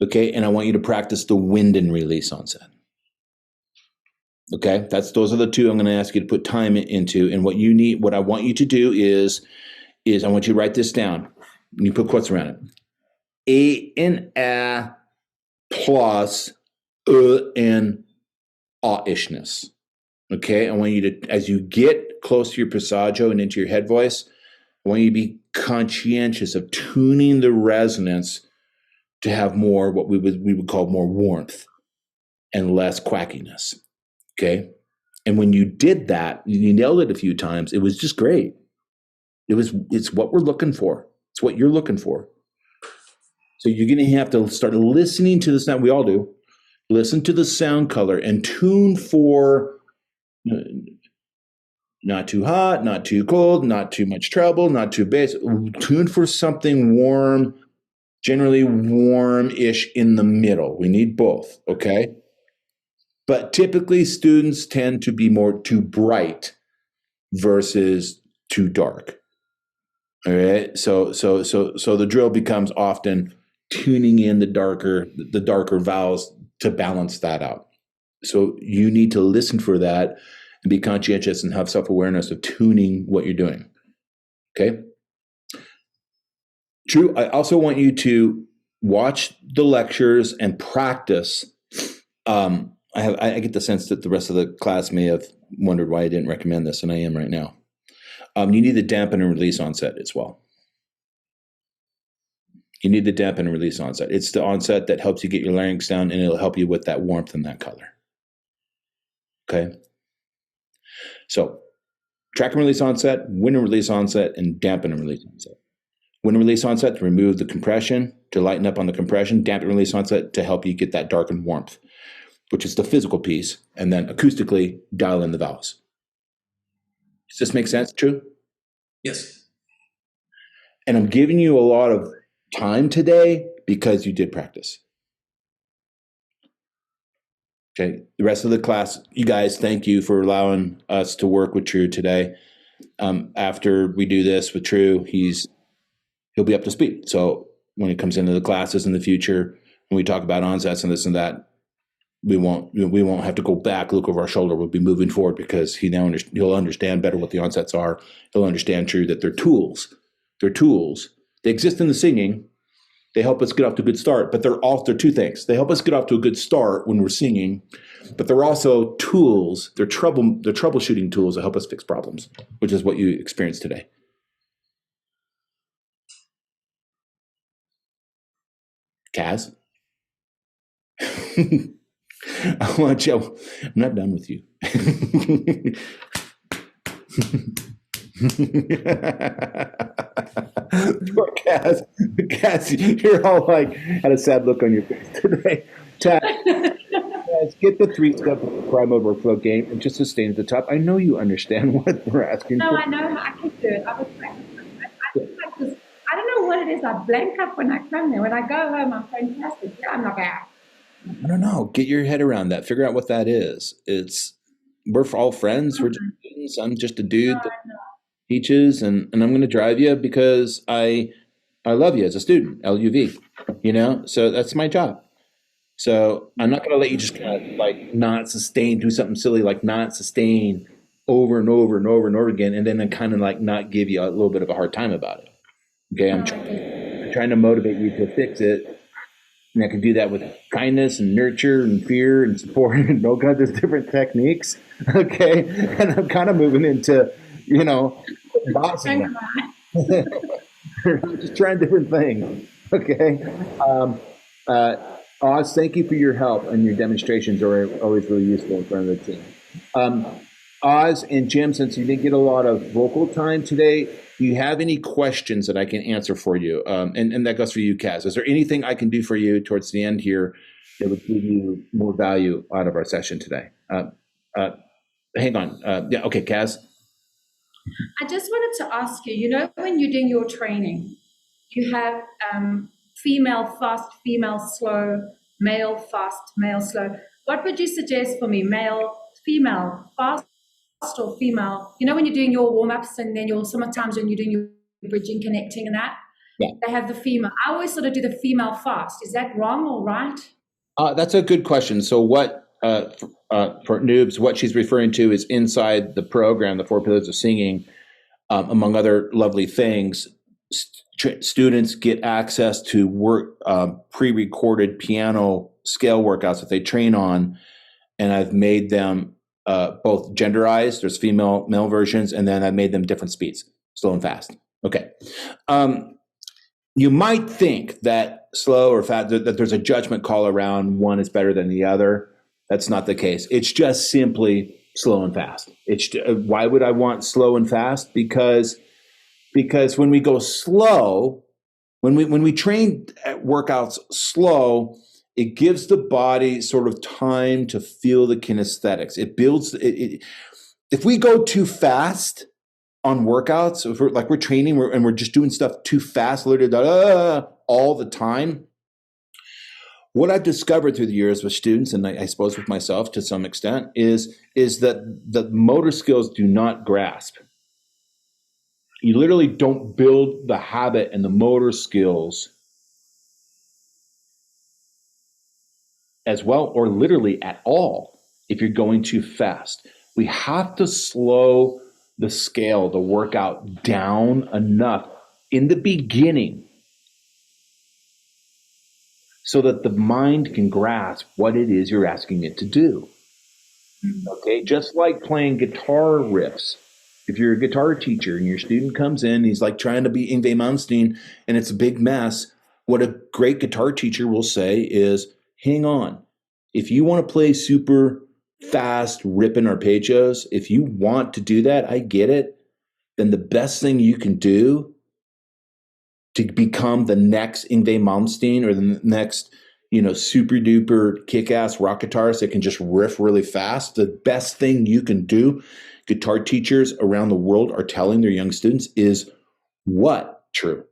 Okay, and I want you to practice the wind and release onset. Okay, those are the 2 I'm going to ask you to put time into. And what I want you to do is I want you to write this down. And you put quotes around it. A and A plus and awe-ishness. Okay, I want you to, as you get close to your passaggio and into your head voice, I want you to be conscientious of tuning the resonance to have more, what we would call more warmth and less quackiness. Okay. And when you did that, you nailed it a few times. It was just great. It's what we're looking for. It's what you're looking for. So you're going to have to start listening to the sound. We all do. Listen to the sound color and tune for not too hot, not too cold, not too much treble, not too bass. Tune for something warm, generally warm-ish in the middle. We need both, okay? But typically students tend to be more too bright versus too dark. All right. So the drill becomes often tuning in the darker vowels to balance that out. So you need to listen for that and be conscientious and have self-awareness of tuning what you're doing. Okay. True. I also want you to watch the lectures and practice. I get the sense that the rest of the class may have wondered why I didn't recommend this, and I am right now. You need the dampen and release onset as well. You need the dampen and release onset. It's the onset that helps you get your larynx down, and it'll help you with that warmth and that color. Okay? So, track and release onset, wind and release onset, and dampen and release onset. Wind and release onset to remove the compression, to lighten up on the compression. Dampen and release onset to help you get that darkened warmth, which is the physical piece, and then acoustically dial in the vowels. Does this make sense? True? Yes. And I'm giving you a lot of time today because you did practice. Okay. The rest of the class, you guys, thank you for allowing us to work with True today. After we do this with True, he'll be up to speed. So when he comes into the classes in the future, when we talk about onsets and this and that, we won't have to go back, look over our shoulder. We'll be moving forward because he'll understand better what the onsets are. He'll understand True that they're tools. They're tools. They exist in the singing. They help us get off to a good start, but they're 2 things. They help us get off to a good start when we're singing, but they're also tools. They're troubleshooting tools that help us fix problems, which is what you experienced today. Kaz? I want you. I'm not done with you. Poor Kaz, you're all like had a sad look on your face today. Chad, get the 3-step prime overflow game and just sustain at the top. I know you understand what we're asking. No, I know how I can do it. I was practicing. I don't know what it is. I blank up when I come there. When I go home, I'm fantastic. Yeah, I'm not bad. I don't know. Get your head around that. Figure out what that is. We're all friends. We're just students. I'm just a dude that teaches, and I'm going to drive you because I love you as a student, LUV, so that's my job. So I'm not going to let you just kind of like not sustain, do something silly like not sustain over and over and over and over again, and then kind of like not give you a little bit of a hard time about it. Okay, I'm trying to motivate you to fix it. And I can do that with kindness and nurture and fear and support and all kinds of different techniques. Okay. And I'm kind of moving into, bossing. Just trying different things. Okay. Oz, thank you for your help, and your demonstrations are always really useful in front of the team. Oz and Jim, since you didn't get a lot of vocal time today, do you have any questions that I can answer for you? And that goes for you, Kaz. Is there anything I can do for you towards the end here that would give you more value out of our session today? Hang on. Yeah, okay, Kaz. I just wanted to ask you, you know, when you're doing your training, you have female fast, female slow, male fast, male slow. What would you suggest for me? Male, female, fast or female? You know, when you're doing your warm-ups and then sometimes when you're doing your bridging, connecting and that, Yeah. they have the female. I always sort of do the female fast. Is that wrong or right? That's a good question. So what, for noobs, what she's referring to is inside the program, the 4 Pillars of Singing, among other lovely things, students get access to work pre-recorded piano scale workouts that they train on, and I've made them both genderized. There's female, male versions, and then I've made them different speeds, slow and fast. Okay. You might think that slow or fast, that there's a judgment call around one is better than the other. That's not the case. It's just simply slow and fast. Why would I want slow and fast? Because when we go slow, when we train workouts slow, it gives the body sort of time to feel the kinesthetics. It builds it. If we go too fast on workouts, if we're training and we're just doing stuff too fast, all the time, what I've discovered through the years with students, and I suppose with myself to some extent, is that the motor skills do not grasp. You literally don't build the habit and the motor skills as well, or literally at all, if you're going too fast. We have to slow the scale, the workout down enough in the beginning so that the mind can grasp what it is you're asking it to do. Okay, just like playing guitar riffs. If you're a guitar teacher and your student comes in, he's like trying to be Yngwie Malmsteen and it's a big mess, what a great guitar teacher will say is, hang on. If you want to play super fast ripping arpeggios, if you want to do that, I get it. Then the best thing you can do to become the next Yngwie Malmsteen or the next, super duper kick-ass rock guitarist that can just riff really fast, the best thing you can do, guitar teachers around the world are telling their young students, is what? True.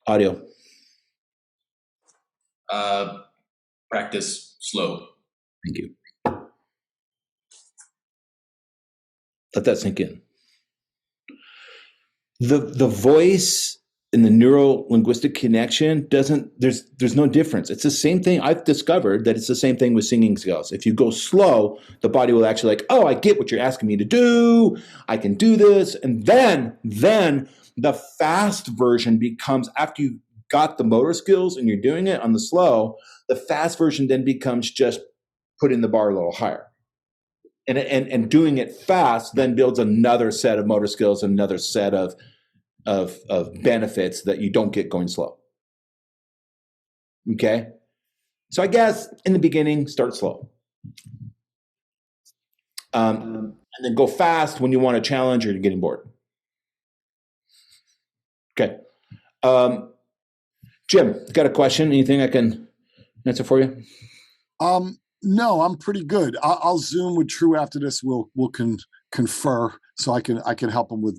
Audio. Practice slow. Thank you. Let that sink in. The voice and the neuro-linguistic connection there's no difference. It's the same thing. I've discovered that it's the same thing with singing skills. If you go slow, the body will actually oh, I get what you're asking me to do. I can do this. And then the fast version becomes, after you got the motor skills and you're doing it on the slow, the fast version then becomes just putting the bar a little higher. And doing it fast then builds another set of motor skills, another set of benefits that you don't get going slow. Okay? So I guess in the beginning, start slow. And then go fast when you want a challenge or you're getting bored. Okay. Jim, got a question? Anything I can answer for you? No, I'm pretty good. I'll Zoom with True after this. We'll confer so I can help him with,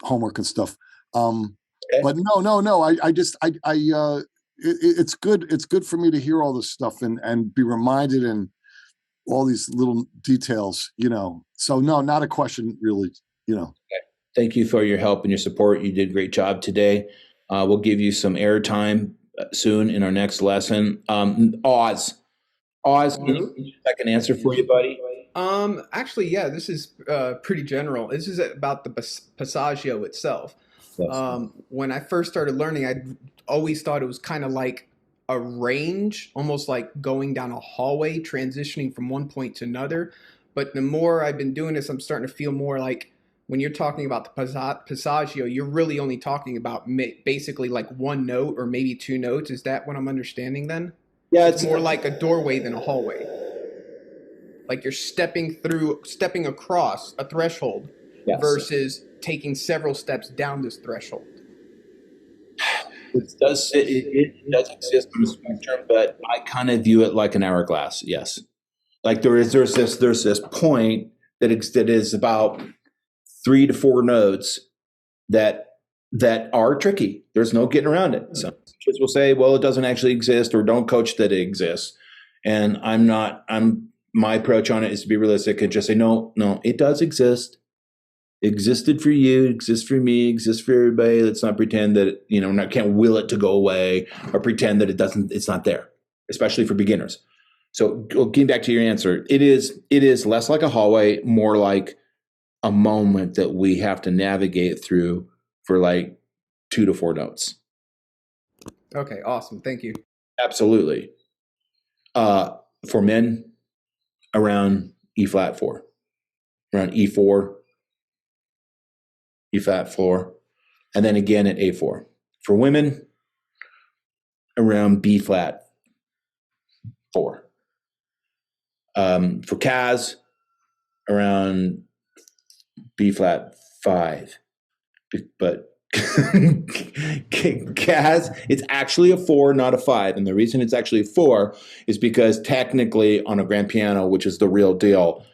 homework and stuff. Okay. But no. It's good. It's good for me to hear all this stuff and be reminded and all these little details, So no, not a question really, Okay. Thank you for your help and your support. You did a great job today. We'll give you some airtime soon in our next lesson. Oz, I can answer for you, buddy. Actually, yeah, this is pretty general. This is about the passaggio itself. When I first started learning, I always thought it was kind of like a range, almost like going down a hallway, transitioning from one point to another. But the more I've been doing this, I'm starting to feel more like when you're talking about the passaggio, you're really only talking about basically like one note or maybe two notes. Is that what I'm understanding then? Yeah, It's more like a doorway than a hallway. Like you're stepping across a threshold versus taking several steps down this threshold. It does exist on the spectrum, but I kind of view it like an hourglass. Yes, like there's this point that is about 3 to 4 notes that are tricky. There's no getting around it. Some kids will say, "Well, it doesn't actually exist," or "Don't coach that it exists." And my approach on it is to be realistic and just say, "No, it does exist. Existed for you, exists for me, exists for everybody." Let's not pretend that can't will it to go away or pretend that it's not there, especially for beginners. So getting back to your answer, it is less like a hallway, more like a moment that we have to navigate through for like 2 to 4 notes. Okay, awesome. Thank you. Absolutely. For men, around E flat 4, around E4. E flat 4, and then again at A4. For women, around B flat 4. For Kaz, around B flat 5. But Kaz, it's actually a 4, not a 5. And the reason it's actually a 4 is because technically on a grand piano, which is the real deal,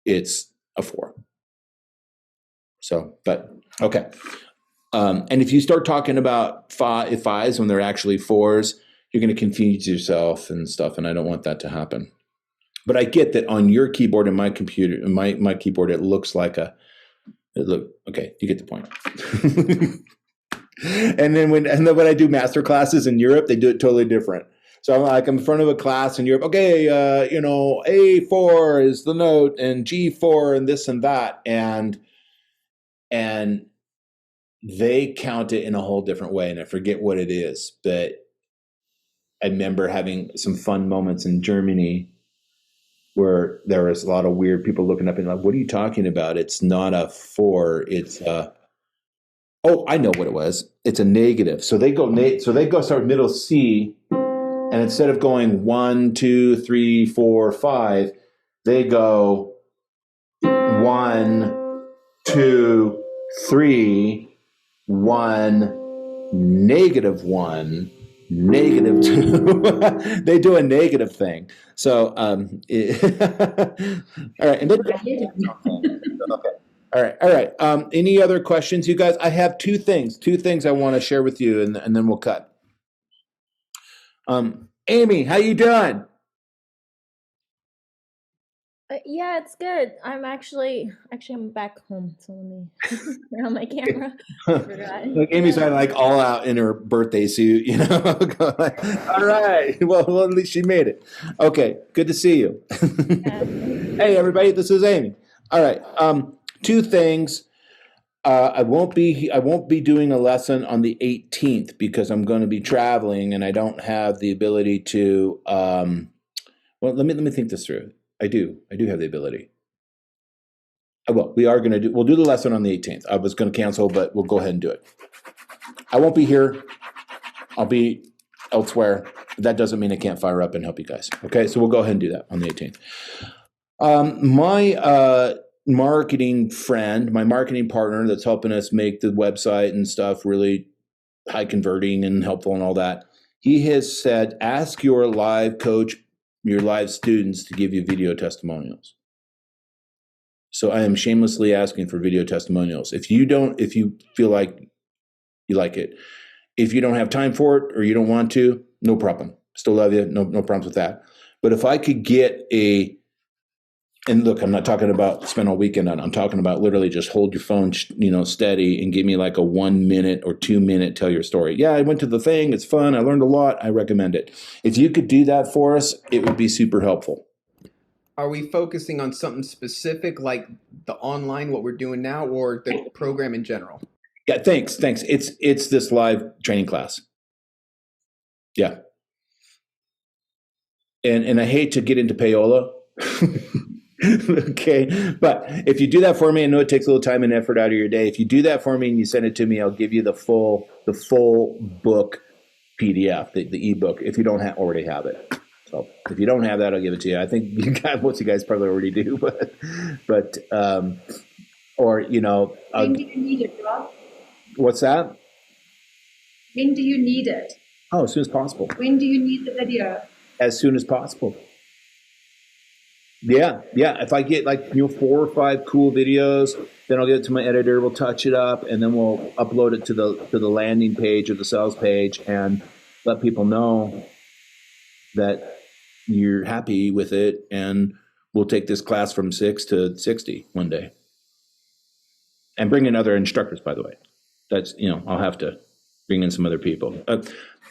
it's a 4. So, but okay. And if you start talking about fives when they're actually 4s, you're going to confuse yourself and stuff. And I don't want that to happen. But I get that on your keyboard and my computer, my keyboard, it looks like okay, you get the point. And then when I do master classes in Europe, they do it totally different. So I'm in front of a class in Europe. Okay, A4 is the note and G4 and this and that. And they count it in a whole different way. And I forget what it is, but I remember having some fun moments in Germany where there was a lot of weird people looking up and like, "What are you talking about? It's not a 4. It's oh, I know what it was. It's a negative." So they go start middle C, and instead of going 1, 2, 3, 4, 5, they go 1, 2, 3, 1, -1, -2. They do a negative thing. So, all right. And then, okay. All right. Any other questions, you guys? I have two things I want to share with you, and then we'll cut. Amy, how you doing? Yeah, it's good. I'm actually I'm back home, so let me turn on my camera. I forgot. Like Amy's like all out in her birthday suit, all right. Well, at least she made it. Okay, good to see you. Hey, everybody, this is Amy. All right. Two things. I won't be doing a lesson on the 18th because I'm going to be traveling and I don't have the ability to. Well, let me think this through. I do have the ability. We'll do the lesson on the 18th. I was going to cancel, but we'll go ahead and do it. I won't be here. I'll be elsewhere. That doesn't mean I can't fire up and help you guys. Okay, so we'll go ahead and do that on the 18th. My marketing friend, my marketing partner that's helping us make the website and stuff really high converting and helpful and all that, he has said, ask your live coach, your live students to give you video testimonials. So I am shamelessly asking for video testimonials. If you feel like you like it, if you don't have time for it or you don't want to, no problem. Still love you. No problems with that. But if I could get and look, I'm not talking about spend all weekend on. I'm talking about literally just hold your phone, steady and give me like a 1 minute or 2 minute tell your story. Yeah, I went to the thing. It's fun. I learned a lot. I recommend it. If you could do that for us, it would be super helpful. Are we focusing on something specific like the online, what we're doing now, or the program in general? Yeah, thanks. It's this live training class. Yeah. And I hate to get into payola. Okay, but if you do that for me, I know it takes a little time and effort out of your day. If you do that for me and you send it to me, I'll give you the full book PDF, the ebook, if you don't already have it. So if you don't have that, I'll give it to you. I think most of you guys probably already do, but or you know. When do you need it, Rob? What's that? When do you need it? Oh, as soon as possible. When do you need the video? As soon as possible. Yeah. If I get 4 or 5 cool videos, then I'll get it to my editor. We'll touch it up, and then we'll upload it to the landing page or the sales page, and let people know that you're happy with it. And we'll take this class from 6 to 60 one day, and bring in other instructors. By the way, that's I'll have to bring in some other people.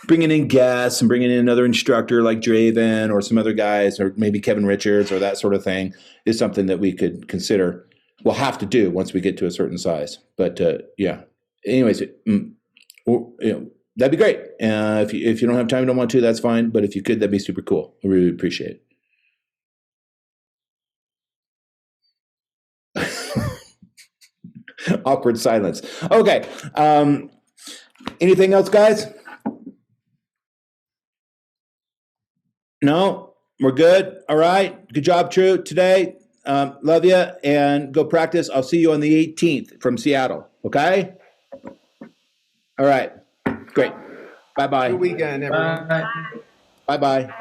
Bringing in guests and bringing in another instructor like Draven or some other guys, or maybe Kevin Richards or that sort of thing, is something that we could consider. We'll have to do once we get to a certain size. But yeah. Anyways, that'd be great. If you don't have time, you don't want to, that's fine. But if you could, that'd be super cool. I really appreciate it. Awkward silence. Okay. Anything else, guys? No, we're good. All right. Good job, True, today. Love you, and go practice. I'll see you on the 18th from Seattle. Okay? All right. Great. Bye-bye. Good weekend, everyone. Bye. Bye-bye.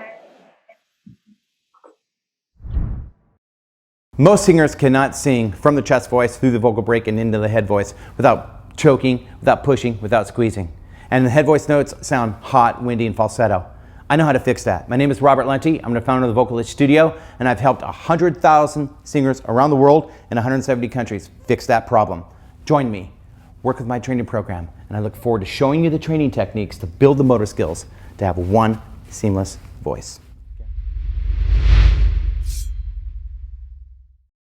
Most singers cannot sing from the chest voice through the vocal break and into the head voice without choking, without pushing, without squeezing. And the head voice notes sound hot, windy, and falsetto. I know how to fix that. My name is Robert Lunte. I'm the founder of the Vocalist Studio, and I've helped 100,000 singers around the world in 170 countries fix that problem. Join me, work with my training program, and I look forward to showing you the training techniques to build the motor skills to have one seamless voice.